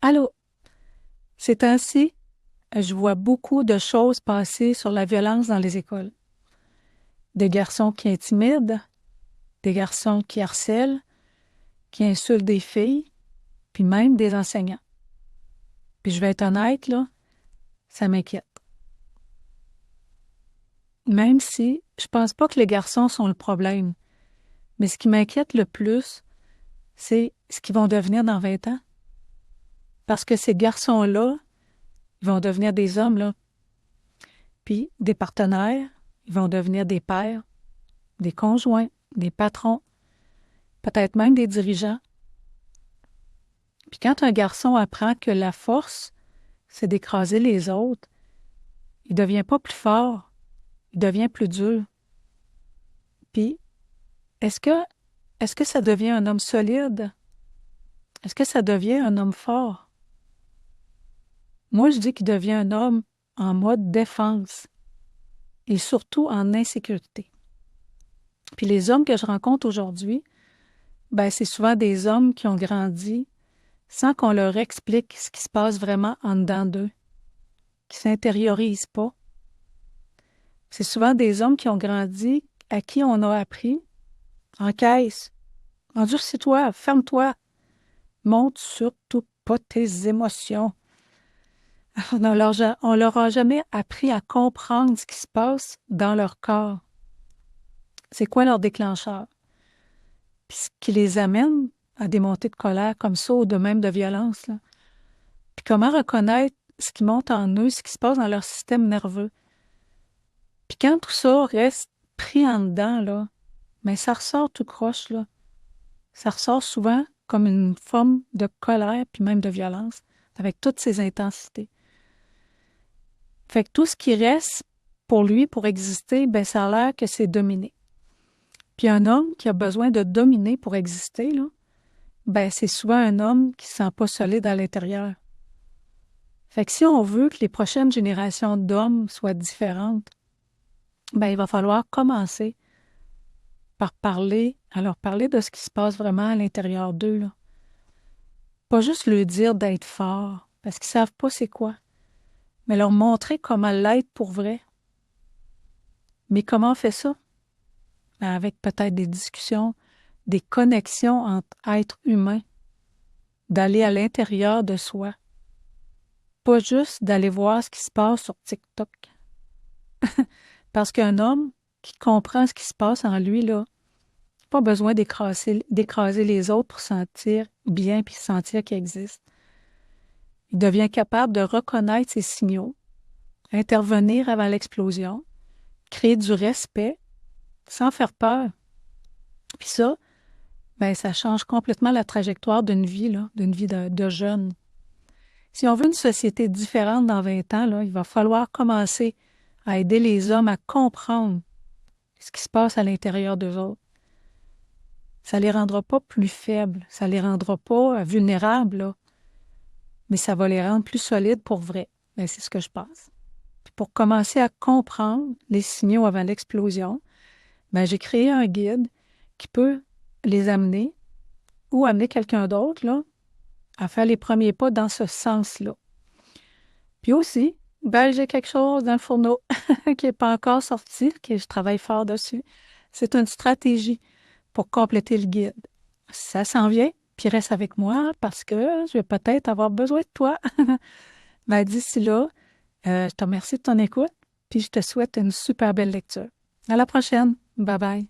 Allô, ces temps-ci, je vois beaucoup de choses passer sur la violence dans les écoles. Des garçons qui intimident, des garçons qui harcèlent, qui insultent des filles, puis même des enseignants. Puis je vais être honnête, là, ça m'inquiète. Même si je pense pas que les garçons sont le problème, mais ce qui m'inquiète le plus, c'est ce qu'ils vont devenir dans 20 ans. Parce que ces garçons-là, ils vont devenir des hommes, là, puis des partenaires, ils vont devenir des pères, des conjoints, des patrons, peut-être même des dirigeants. Puis quand un garçon apprend que la force, c'est d'écraser les autres, il ne devient pas plus fort, il devient plus dur. Puis, est-ce que, est-ce que ça devient un homme solide? Est-ce que ça devient un homme fort? Moi, je dis qu'il devient un homme en mode défense et surtout en insécurité. Puis les hommes que je rencontre aujourd'hui, ben c'est souvent des hommes qui ont grandi sans qu'on leur explique ce qui se passe vraiment en dedans d'eux, qui ne s'intériorisent pas. C'est souvent des hommes qui ont grandi, à qui on a appris, encaisse, endurcis-toi, ferme-toi, montre surtout pas tes émotions. On leur a jamais appris à comprendre ce qui se passe dans leur corps. C'est quoi leur déclencheur? Puis ce qui les amène à des montées de colère comme ça ou de même de violence, là. Puis comment reconnaître ce qui monte en eux, ce qui se passe dans leur système nerveux. Puis quand tout ça reste pris en dedans, là, mais ça ressort tout croche, là. Ça ressort souvent comme une forme de colère puis même de violence, avec toutes ces intensités. Fait que tout ce qui reste pour lui, pour exister, ben ça a l'air que c'est dominer. Puis un homme qui a besoin de dominer pour exister, là, ben c'est souvent un homme qui ne se sent pas solide à l'intérieur. Fait que si on veut que les prochaines générations d'hommes soient différentes, ben il va falloir commencer par leur parler de ce qui se passe vraiment à l'intérieur d'eux, là. Pas juste leur dire d'être fort, parce qu'ils savent pas c'est quoi, mais leur montrer comment l'être pour vrai. Mais comment on fait ça? Ben avec peut-être des discussions, des connexions entre êtres humains, d'aller à l'intérieur de soi. Pas juste d'aller voir ce qui se passe sur TikTok. Parce qu'un homme qui comprend ce qui se passe en lui, là, pas besoin d'écraser les autres pour sentir bien puis sentir qu'il existe. Il devient capable de reconnaître ses signaux, intervenir avant l'explosion, créer du respect sans faire peur. Puis ça, ben ça change complètement la trajectoire d'une vie, là, d'une vie de jeune. Si on veut une société différente dans 20 ans, là, il va falloir commencer à aider les hommes à comprendre ce qui se passe à l'intérieur d'eux autres. Ça les rendra pas plus faibles, ça les rendra pas vulnérables, là, mais ça va les rendre plus solides pour vrai. Ben, c'est ce que je pense. Puis pour commencer à comprendre les signaux avant l'explosion, ben, j'ai créé un guide qui peut les amener ou amener quelqu'un d'autre là, à faire les premiers pas dans ce sens-là. Puis aussi, ben, j'ai quelque chose dans le fourneau qui n'est pas encore sorti, que je travaille fort dessus. C'est une stratégie pour compléter le guide. Ça s'en vient, puis reste avec moi parce que je vais peut-être avoir besoin de toi. Ben, d'ici là, je te remercie de ton écoute, puis je te souhaite une super belle lecture. À la prochaine. Bye bye.